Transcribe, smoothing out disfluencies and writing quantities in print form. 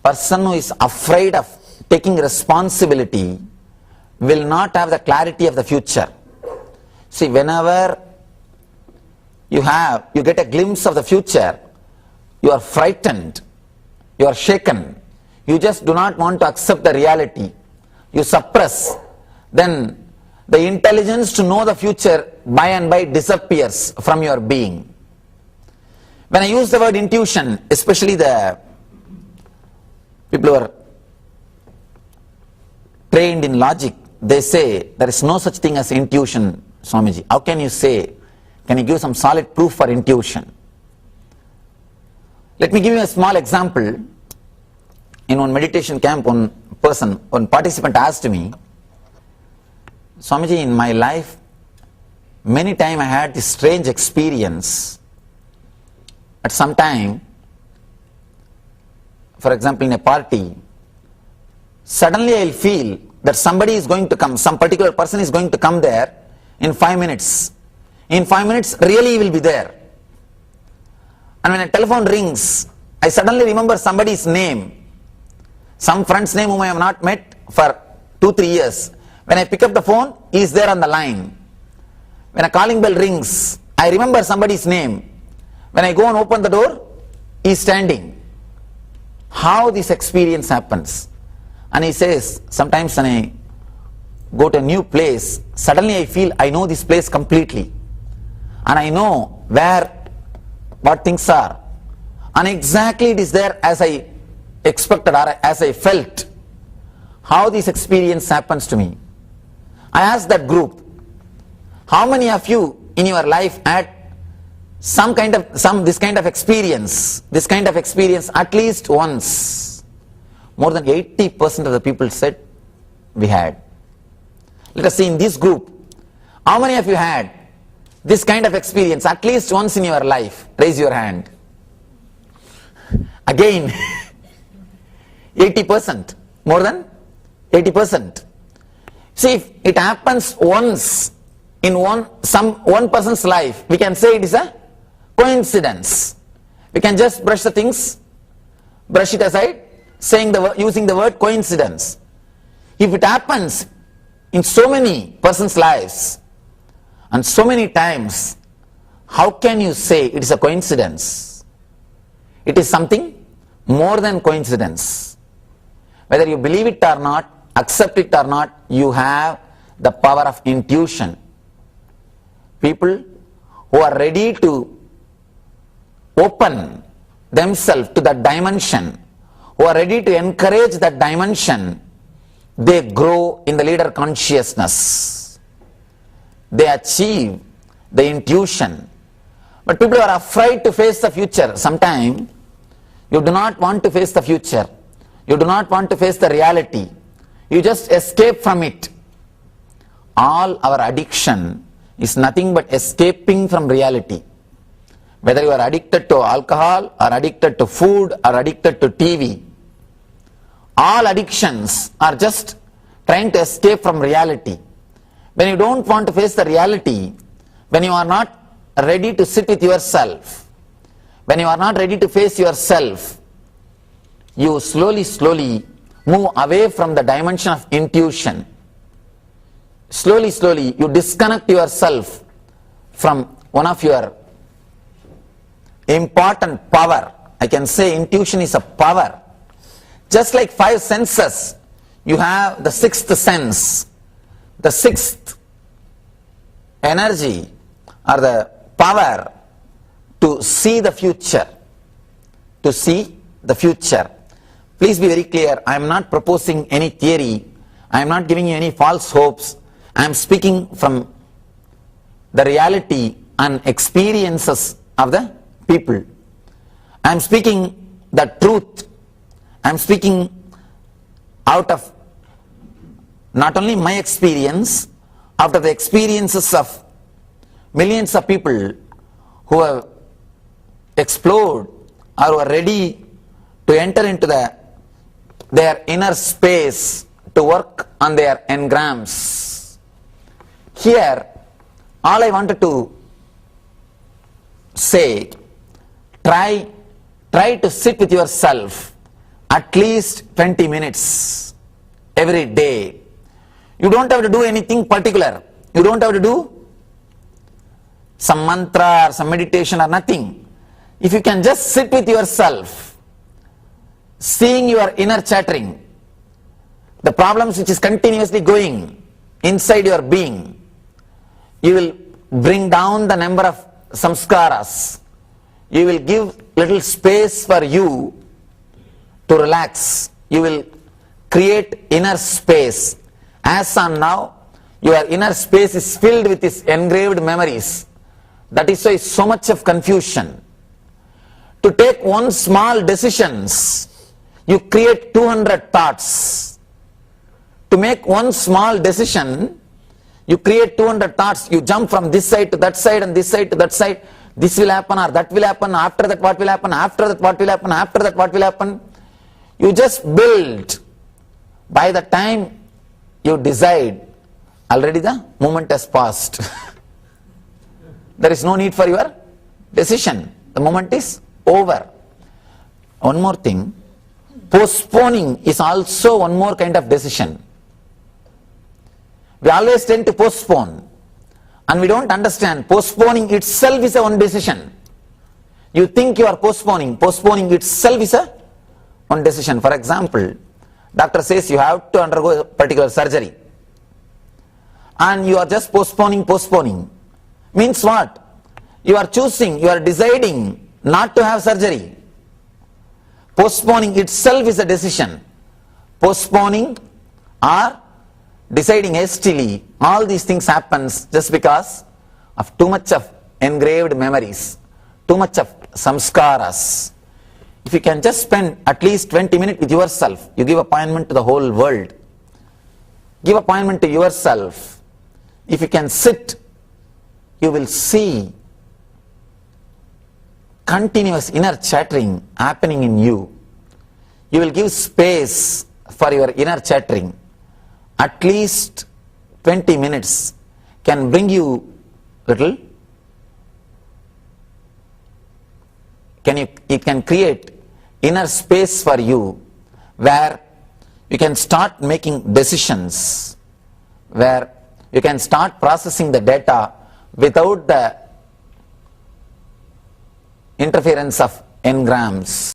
person who is afraid of taking responsibility will not have the clarity of the future. See, whenever you get a glimpse of the future, you are frightened, you are shaken, you just do not want to accept the reality, you suppress, then the intelligence to know the future by and by disappears from your being. When I use the word intuition, especially the people who are trained in logic, they say there is no such thing as intuition, Swamiji. How can you say? Can you give some solid proof for intuition? Let me give you a small example. In one meditation camp, one participant asked me, Swamiji, in my life, many times I had this strange experience. At some time, for example, in a party, suddenly I will feel that somebody is going to come, some particular person is going to come there in 5 minutes. In 5 minutes, really he will be there. And when a telephone rings, I suddenly remember somebody's name, some friend's name whom I have not met for 2-3 years. When I pick up the phone, he is there on the line. When a calling bell rings, I remember somebody's name. When I go and open the door, he is standing. How this experience happens? And he says, sometimes when I go to a new place, suddenly I feel I know this place completely. And I know what things are. And exactly it is there as I expected or as I felt. How this experience happens to me? I asked that group, how many of you in your life had this kind of experience at least once? More than 80% of the people said we had. Let us see in this group, how many of you had this kind of experience at least once in your life? Raise your hand. Again, 80%, more than 80%. See, if it happens once in one person's life, we can say it is a coincidence. We can just brush it aside, using the word coincidence. If it happens in so many persons' lives and so many times, how can you say it is a coincidence? It is something more than coincidence. Whether you believe it or not, accept it or not, you have the power of intuition. People who are ready to open themselves to that dimension, who are ready to encourage that dimension, they grow in the leader consciousness. They achieve the intuition. But people are afraid to face the future. Sometimes you do not want to face the future. You do not want to face the reality. You just escape from it. All our addiction is nothing but escaping from reality. Whether you are addicted to alcohol or addicted to food or addicted to TV, all addictions are just trying to escape from reality. When you don't want to face the reality, when you are not ready to sit with yourself, when you are not ready to face yourself, you slowly move away from the dimension of intuition. Slowly you disconnect yourself from one of your important power. I can say intuition is a power. Just like 5 senses, you have the 6th sense, the 6th energy or the power to see the future. To see the future. Please be very clear, I am not proposing any theory, I am not giving you any false hopes, I am speaking from the reality and experiences of the people. I am speaking the truth, I am speaking out of not only my experience, out of the experiences of millions of people who have explored or who are ready to enter into their inner space to work on their engrams. Here, all I wanted to say, try to sit with yourself at least 20 minutes every day. You don't have to do anything particular. You don't have to do some mantra or some meditation or nothing. If you can just sit with yourself, seeing your inner chattering, the problems which is continuously going inside your being, you will bring down the number of samskaras. You will give little space for you to relax. You will create inner space. As on now, your inner space is filled with these engraved memories. That is why so much of confusion. To take one small decisions, you create 200 thoughts. To make one small decision, you create 200 thoughts. You jump from this side to that side and this side to that side. This will happen or that will happen. After that what will happen? After that what will happen? After that what will happen? You just build. By the time you decide, already the moment has passed. There is no need for your decision. The moment is over. One more thing. Postponing is also one more kind of decision. We always tend to postpone. And we don't understand. Postponing itself is a one decision. You think you are postponing. Postponing itself is a one decision. For example, doctor says you have to undergo a particular surgery. And you are just postponing. Means what? You are choosing, you are deciding not to have surgery. Postponing itself is a decision. Postponing or deciding hastily, all these things happens just because of too much of engraved memories, too much of samskaras. If you can just spend at least 20 minutes with yourself, you give appointment to the whole world. Give appointment to yourself. If you can sit, you will see continuous inner chattering happening in you. You will give space for your inner chattering. At least 20 minutes can bring you little, it can create inner space for you where you can start making decisions, where you can start processing the data without the interference of engrams.